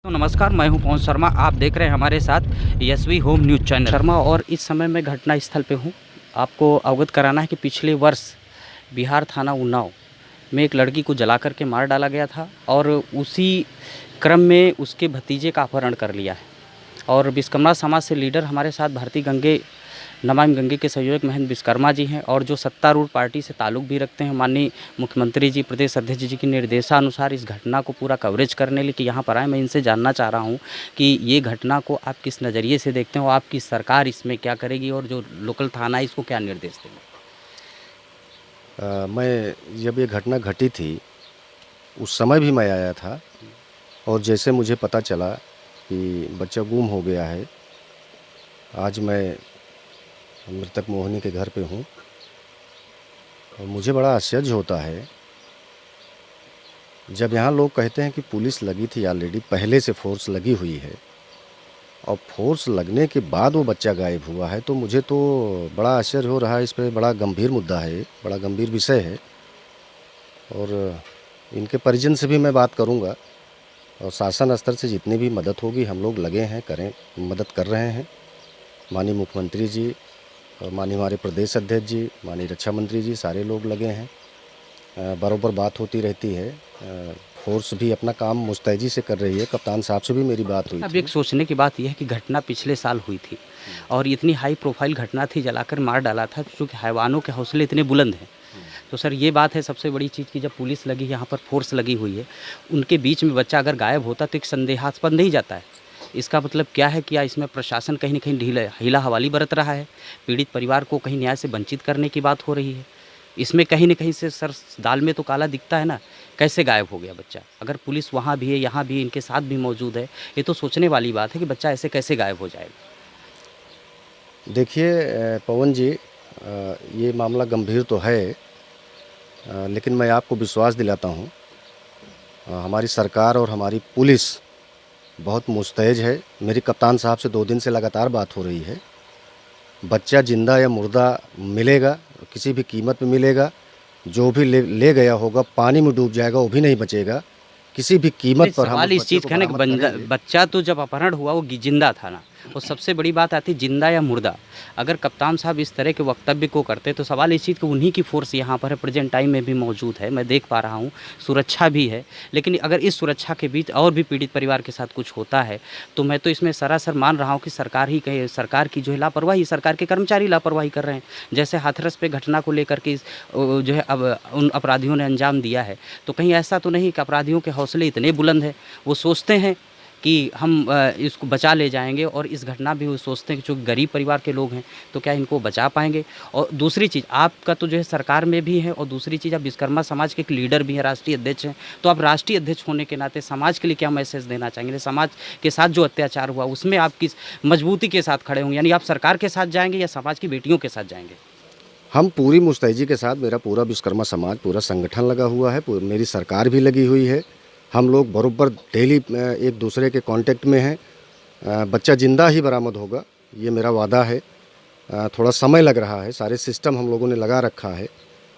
तो नमस्कार, मैं हूं पवन शर्मा। आप देख रहे हैं हमारे साथ Yashvi home news channel Sharma और इस समय मैं घटना स्थल पे हूं। आपको अवगत कराना है कि पिछले वर्ष बिहार थाना उन्नाव में एक लड़की को जला करके मार डाला गया था और उसी क्रम में उसके भतीजे का अपहरण कर लिया है। और विश्वकर्मा समाज से लीडर हमारे साथ भारतीय गंगे नमामि गंगे के संयोजक महेंद्र विश्वकर्मा जी हैं और जो सत्तारूढ़ पार्टी से ताल्लुक़ भी रखते हैं। माननीय मुख्यमंत्री जी, प्रदेश अध्यक्ष जी के निर्देशानुसार इस घटना को पूरा कवरेज करने लिए कि यहाँ पर आए। मैं इनसे जानना चाह रहा हूँ कि ये घटना को आप किस नज़रिए से देखते हैं और आपकी सरकार इसमें क्या करेगी और जो लोकल थाना है इसको क्या निर्देश देंगे? मैं जब ये घटना घटी थी उस समय भी मैं आया था और जैसे मुझे पता चला कि बच्चा गुम हो गया है, आज मैं मृतक मोहिनी के घर पे हूँ और मुझे बड़ा आश्चर्य होता है जब यहाँ लोग कहते हैं कि पुलिस लगी थी, ऑलरेडी पहले से फोर्स लगी हुई है और फोर्स लगने के बाद वो बच्चा गायब हुआ है, तो मुझे तो बड़ा आश्चर्य हो रहा है। इस पे बड़ा गंभीर मुद्दा है, बड़ा गंभीर विषय है और इनके परिजन से भी मैं बात करूँगा और शासन स्तर से जितनी भी मदद होगी हम लोग लगे हैं, करें, मदद कर रहे हैं। माननीय मुख्यमंत्री जी और माननीय हमारे प्रदेश अध्यक्ष जी, माननीय रक्षा मंत्री जी, सारे लोग लगे हैं। बराबर बात होती रहती है। फोर्स भी अपना काम मुस्तैदी से कर रही है। कप्तान साहब से भी मेरी बात हुई अब थी। एक सोचने की बात यह है कि घटना पिछले साल हुई थी और इतनी हाई प्रोफाइल घटना थी, जलाकर मार डाला था, क्योंकि हैवानों के हौसले इतने बुलंद हैं। तो सर ये बात है सबसे बड़ी चीज़ कि जब पुलिस लगी, यहाँ पर फोर्स लगी हुई है, उनके बीच में बच्चा अगर गायब होता तो एक संदेहास्पद नहीं जाता है। इसका मतलब क्या है? क्या इसमें प्रशासन कहीं न कहीं हीला हवाली बरत रहा है? पीड़ित परिवार को कहीं न्याय से वंचित करने की बात हो रही है? इसमें कहीं न कहीं से सर दाल में तो काला दिखता है ना। कैसे गायब हो गया बच्चा? अगर पुलिस वहाँ भी है, यहाँ भी इनके साथ भी मौजूद है, ये तो सोचने वाली बात है कि बच्चा ऐसे कैसे गायब हो जाएगा? देखिए पवन जी, ये मामला गंभीर तो है, लेकिन मैं आपको विश्वास दिलाता हूँ, हमारी सरकार और हमारी पुलिस बहुत मुस्तैद है। मेरी कप्तान साहब से 2 दिन से लगातार बात हो रही है। बच्चा जिंदा या मुर्दा मिलेगा, किसी भी कीमत पे मिलेगा। जो भी ले गया होगा पानी में डूब जाएगा, वो भी नहीं बचेगा। किसी भी नहीं, कीमत पर हम सवाल उस इस बच्चे चीज़ को का है ना कि बरामद करेंगे। बच्चा तो जब अपहरण हुआ वो जिंदा था ना। और सबसे बड़ी बात आती है जिंदा या मुर्दा। अगर कप्तान साहब इस तरह के वक्तव्य को करते तो सवाल इस चीज़ का, उन्हीं की फोर्स यहाँ पर है, प्रेजेंट टाइम में भी मौजूद है, मैं देख पा रहा हूँ, सुरक्षा भी है। लेकिन अगर इस सुरक्षा के बीच और भी पीड़ित परिवार के साथ कुछ होता है तो मैं तो इसमें सरासर मान रहा हूँ कि सरकार ही कहे, सरकार की जो है लापरवाही, सरकार के कर्मचारी लापरवाही कर रहे हैं। जैसे हाथरस पे घटना को लेकर के जो है अब उन अपराधियों ने अंजाम दिया है, तो कहीं ऐसा तो नहीं कि अपराधियों के हौसले इतने बुलंद हैं, वो सोचते हैं कि हम इसको बचा ले जाएंगे, और इस घटना भी वो सोचते हैं कि जो गरीब परिवार के लोग हैं तो क्या इनको बचा पाएंगे? और दूसरी चीज़, आपका तो जो है सरकार में भी है, और दूसरी चीज़ आप विश्वकर्मा समाज के एक लीडर भी हैं, राष्ट्रीय अध्यक्ष हैं। तो आप राष्ट्रीय अध्यक्ष होने के नाते समाज के लिए क्या मैसेज देना चाहेंगे? समाज के साथ जो अत्याचार हुआ उसमें आप किस मजबूती के साथ खड़े होंगे? यानी आप सरकार के साथ जाएंगे या समाज की बेटियों के साथ जाएंगे? हम पूरी मुस्तैदी के साथ, मेरा पूरा विश्वकर्मा समाज, पूरा संगठन लगा हुआ है, मेरी सरकार भी लगी हुई है। हम लोग बराबर डेली एक दूसरे के कांटेक्ट में हैं। बच्चा ज़िंदा ही बरामद होगा, ये मेरा वादा है। थोड़ा समय लग रहा है, सारे सिस्टम हम लोगों ने लगा रखा है।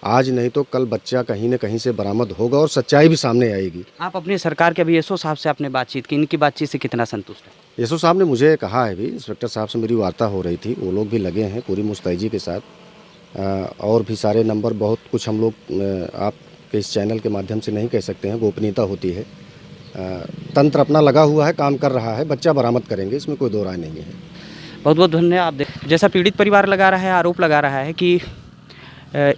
आज नहीं तो कल बच्चा कहीं न कहीं से बरामद होगा और सच्चाई भी सामने आएगी। आप अपनी सरकार के अभी एसओ साहब से आपने बातचीत की, इनकी बातचीत से कितना संतुष्ट हैं? एसओ साहब ने मुझे कहा है, भी इंस्पेक्टर साहब से मेरी वार्ता हो रही थी, वो लोग भी लगे हैं पूरी मुस्तैदी के साथ। और भी सारे नंबर, बहुत कुछ हम लोग आपके इस चैनल के माध्यम से नहीं कह सकते हैं, गोपनीयता होती है। तंत्र अपना लगा हुआ है, काम कर रहा है, बच्चा बरामद करेंगे, इसमें कोई दो राय नहीं है। बहुत बहुत धन्यवाद। जैसा पीड़ित परिवार लगा रहा है, आरोप लगा रहा है कि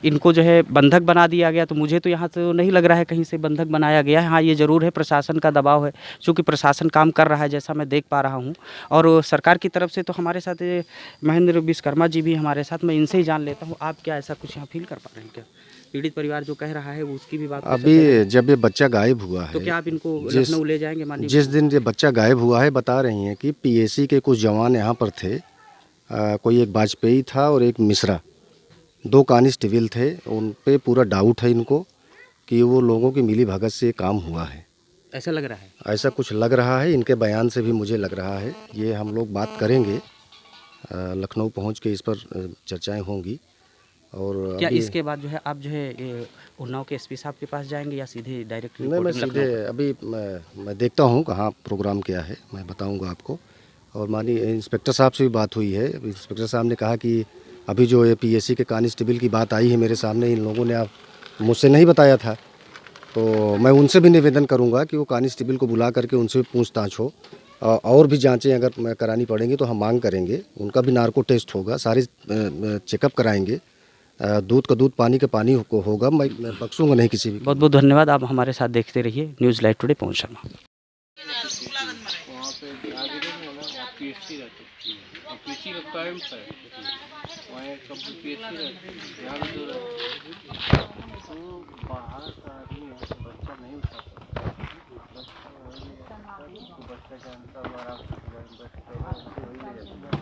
इनको जो है बंधक बना दिया गया, तो मुझे तो यहाँ तो नहीं लग रहा है कहीं से बंधक बनाया गया है। हाँ, ये ज़रूर है प्रशासन का दबाव है, चूँकि प्रशासन काम कर रहा है जैसा मैं देख पा रहा हूँ। और सरकार की तरफ से तो हमारे साथ ये महेंद्र विश्वकर्मा जी भी हमारे साथ, मैं इनसे ही जान लेता हूँ, आप क्या ऐसा कुछ यहाँ फील कर पा रहे हैं क्या? पीड़ित परिवार जो कह रहा है वो उसकी भी बात अभी जब ये बच्चा गायब हुआ है, तो क्या आप इनको लखनऊ ले जाएंगे? माननीय जिस दिन ये बच्चा गायब हुआ है, बता रही हैं कि पीएसी के कुछ जवान यहाँ पर थे। कोई एक वाजपेयी था और एक मिश्रा, 2 कांस्टेबल थे। उन पे पूरा डाउट है इनको कि वो लोगों की मिली भगत से काम हुआ है, ऐसा लग रहा है। ऐसा कुछ लग रहा है। इनके बयान से भी मुझे लग रहा है। ये हम लोग बात करेंगे, लखनऊ पहुंच के इस पर चर्चाएं होंगी और क्या अभी इसके बाद जो है आप जो है ये उन्नाव के एसपी साहब के पास जाएंगे या सीधे डायरेक्ट नहीं, मैं रिपोर्टिंग सीधे लखनऊ? अभी मैं देखता हूँ कहाँ प्रोग्राम क्या है, मैं बताऊँगा आपको। और माननीय इंस्पेक्टर साहब से भी बात हुई है। इंस्पेक्टर साहब ने कहा कि अभी जो ये पीएससी के कांस्टेबल की बात आई है मेरे सामने, इन लोगों ने मुझसे नहीं बताया था, तो मैं उनसे भी निवेदन करूंगा कि वो कांस्टेबल को बुला करके उनसे भी पूछताछ हो। और भी जांचें अगर करानी पड़ेंगी तो हम मांग करेंगे, उनका भी नार्को टेस्ट होगा, सारे चेकअप कराएंगे। दूध का दूध, पानी का पानी होगा। मैं बख्शूंगा नहीं किसी भी बहुत कीमत बहुत धन्यवाद। आप हमारे साथ देखते रहिए news live today Pawan Sharma. वहाँ पे आगे देखो ना, वहाँ पीएससी रहती है और पीएससी का कैंप है, वहाँ एक सब पीएससी रहती है, यहाँ भी जो रहती है। तो बाहर का आदमी है तो बच्चा नहीं उठा सकता, बच्चा वही है, तो बच्चा जानता है आराम से बच्चा वही ले जाता है,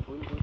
कोई कोई